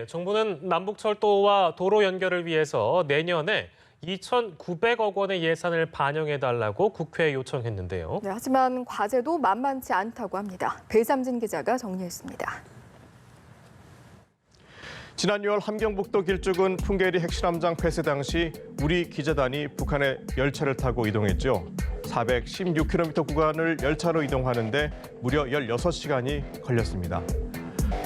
정부는 남북철도와 도로 연결을 위해서 내년에 2,900억 원의 예산을 반영해달라고 국회에 요청했는데요. 하지만 과제도 만만치 않다고 합니다. 배삼진 기자가 정리했습니다. 지난 6월 함경북도 길쭉은 풍계리 핵실험장 폐쇄 당시 우리 기자단이 북한의 열차를 타고 이동했죠. 416km 구간을 열차로 이동하는데 무려 16시간이 걸렸습니다.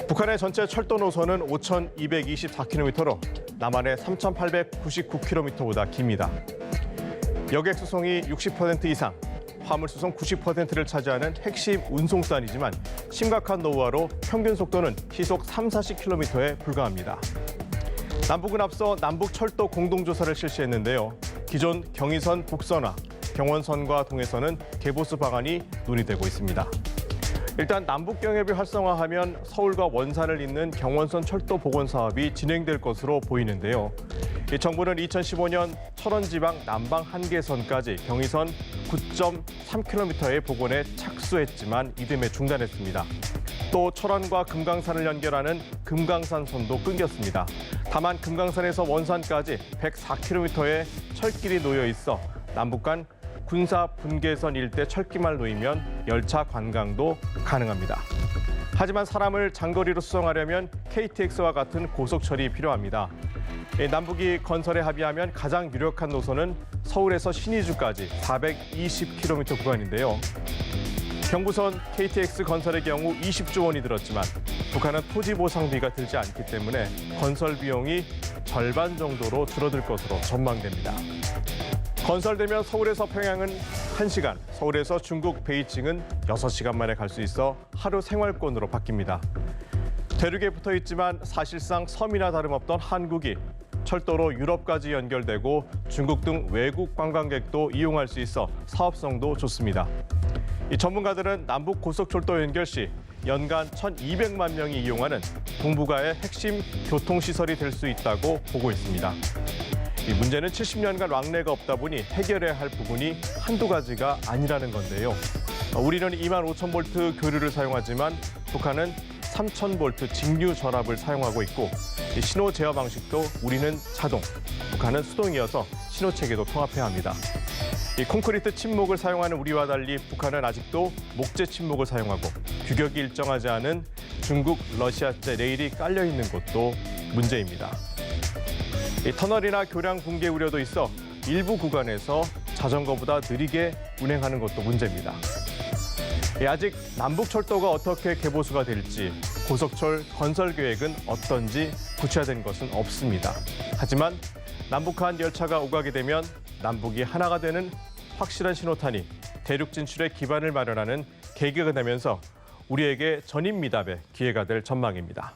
북한의 전체 철도 노선은 5,224km로 남한의 3,899km보다 깁니다. 여객 수송이 60% 이상, 화물 수송 90%를 차지하는 핵심 운송선이지만 심각한 노후화로 평균 속도는 시속 30-40km에 불과합니다. 남북은 앞서 남북철도 공동조사를 실시했는데요. 기존 경의선 북선화, 경원선과 동해선은 개보수 방안이 논의되고 있습니다. 일단 남북경협이 활성화하면 서울과 원산을 잇는 경원선 철도 복원 사업이 진행될 것으로 보이는데요. 정부는 2015년 철원지방 남방 한계선까지 경의선 9.3km의 복원에 착수했지만 이듬해 중단했습니다. 또 철원과 금강산을 연결하는 금강산선도 끊겼습니다. 다만 금강산에서 원산까지 104km의 철길이 놓여 있어 남북 간 군사 분계선 일대 철길만 놓이면 열차 관광도 가능합니다. 하지만 사람을 장거리로 수송하려면 KTX와 같은 고속철이 필요합니다. 남북이 건설에 합의하면 가장 유력한 노선은 서울에서 신의주까지 420km 구간인데요. 경부선 KTX 건설의 경우 20조 원이 들었지만 북한은 토지 보상비가 들지 않기 때문에 건설 비용이 절반 정도로 줄어들 것으로 전망됩니다. 건설되면 서울에서 평양은 1시간, 서울에서 중국 베이징은 6시간 만에 갈 수 있어 하루 생활권으로 바뀝니다. 대륙에 붙어 있지만 사실상 섬이나 다름없던 한국이 철도로 유럽까지 연결되고 중국 등 외국 관광객도 이용할 수 있어 사업성도 좋습니다. 이 전문가들은 남북 고속철도 연결 시 연간 1,200만 명이 이용하는 동북아의 핵심 교통시설이 될 수 있다고 보고 있습니다. 이 문제는 70년간 왕래가 없다 보니 해결해야 할 부분이 한두 가지가 아니라는 건데요. 우리는 25,000V 교류를 사용하지만 북한은 3,000V 직류 전압을 사용하고 있고 신호 제어 방식도 우리는 자동, 북한은 수동이어서 신호 체계도 통합해야 합니다. 이 콘크리트 침목을 사용하는 우리와 달리 북한은 아직도 목재 침목을 사용하고 규격이 일정하지 않은 중국, 러시아제 레일이 깔려 있는 곳도 문제입니다. 이 터널이나 교량 붕괴 우려도 있어 일부 구간에서 자전거보다 느리게 운행하는 것도 문제입니다. 아직 남북철도가 어떻게 개보수가 될지, 고속철 건설 계획은 어떤지 구체화된 것은 없습니다. 하지만 남북한 열차가 오가게 되면 남북이 하나가 되는 확실한 신호탄이 대륙 진출의 기반을 마련하는 계기가 되면서 우리에게 전인미답의 기회가 될 전망입니다.